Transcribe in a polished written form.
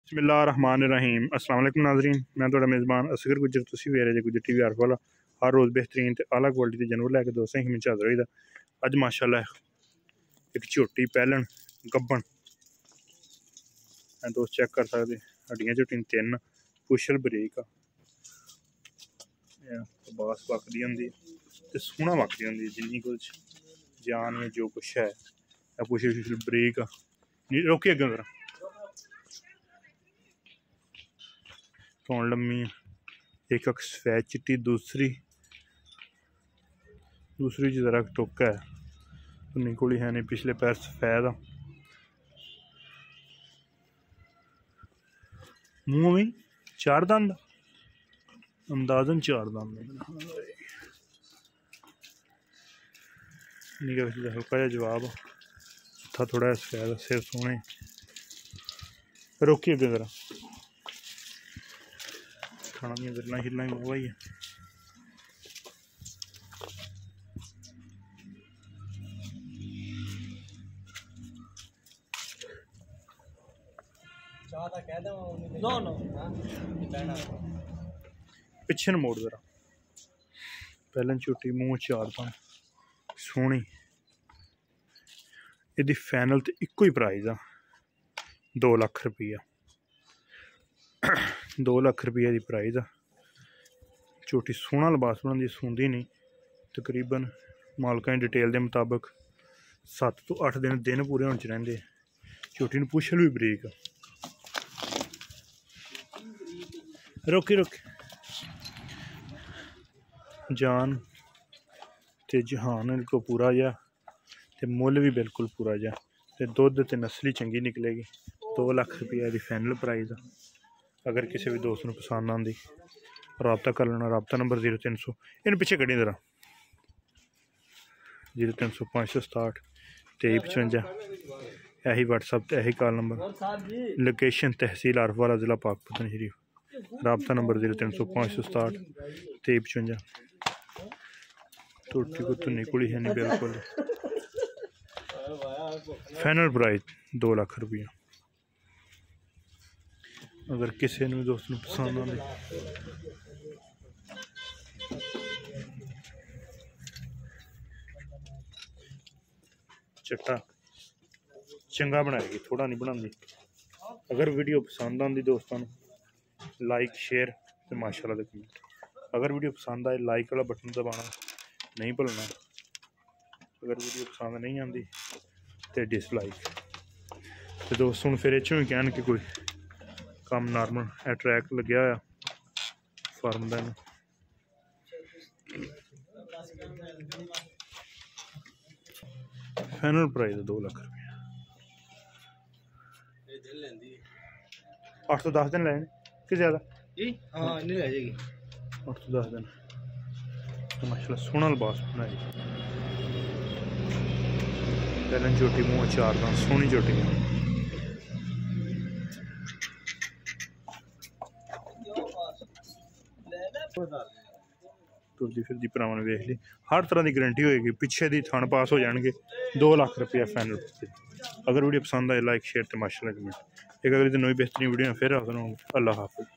बिस्मिल्लाहिर्रहमानिर्रहीम। अस्सलाम वालेकुम नाज़रीन, मैं थोड़ा मेज़बान असगर गुज्जर तुसी वेरे जे गुज्जर टीवी आरिफ वाला हर रोज़ बेहतरीन ते आला क्वालिटी के जानवर लैके दोस्तें ही हाजिर होई दा। अज माशाल्लाह एक झोटी पैलन गब्बन दोस्त चेक कर सकते, हड्डियां झोटी तीन पुछल बरीक बास वकदी होंदी ते सोहना वकदी होंदी जिन्नी कुछ जान या जो कुछ है पुछल बरीक रोकी अग्गें करा तौन लम्मी एक अख सफेद चिट्टी दूसरी जरा टोका है उन्नी कोली है नहीं पिछले पैर सफेद मुंह में चार दंद अंदाजन चार दंद हल्का जहा जवाब था थोड़ा सफेद सिर सोहने रोकी अगे जरा खाना दियां गल्लां शिल्लां वो ही है। पिछन मोड़ जरा पहले झोटी मूँह चार पान सोहनी इहदी फाइनल तो इको ही प्राइज आ 2 लाख रुपया 2 लाख रुपया की प्राइज आ। झोटी सोहना लिबास बनाती सूंदी नहीं तकरीबन मालका की डिटेल के मुताबिक 7 तो 8 दिन पूरे होने च रहिंदे। झोटी नूं पुछल भी बरीक रोकी रोकी जान ते जहान को पूरा जा ते मुल भी बिल्कुल पूरा जा ते दुध ते नस्ली चंगी निकलेगी। 2 लाख रुपया की फाइनल प्राइज आ। अगर किसी भी दोस्त को पसंद आती रबता कर लेना। रबता नंबर 0300 इन पिछे कड़ी जरा 0300 567 2355 यही व्हाट्सअप यही कॉल नंबर। लोकेशन तहसील आरिफवाला जिला पाकपतन शरीफ। रबता नंबर 0300 567 2355। टोटी को तो निकली है नहीं बिल्कुल। फाइनल प्राइस 2 लाख रुपया। अगर किसी ने दोस्त को पसंद आती चट्टा चंगा बनाएगी थोड़ा नहीं बनाती। अगर वीडियो पसंद आती दोस्तों लाइक शेयर तो माशाल्लाह कमेंट। अगर वीडियो पसंद आए लाइक वाला बटन दबाना नहीं भूलना। अगर वीडियो पसंद नहीं आती तो डिसलाइक। तो दोस्तों फिर इचों ही कहन कि कोई काम नॉर्मल अट्रैक्ट लग्या होया फार्म का फाइनल प्राइस 2 लाख रुपया। 8 तो 10 दिन लेने कि ज्यादा 8 तो 10 दिन तो माशाल्लाह सोहना लिबास बनाई। पहले झोटी मुँह चार दां सोहनी झोटी तुरदी फिरदी भरावां ने वेख ली। हर तरह की गारंटी होएगी। पिछे दी थन पास हो जाएंगे 2 लाख रुपया फाइनल। अगर वीडियो पसंद आए लाइक शेयर तो माशाल्लाह कमेंट। एक अगली दिन नई बेहतरीन वीडियो फिर हाजिर होंगे। अल्लाह हाफिज़।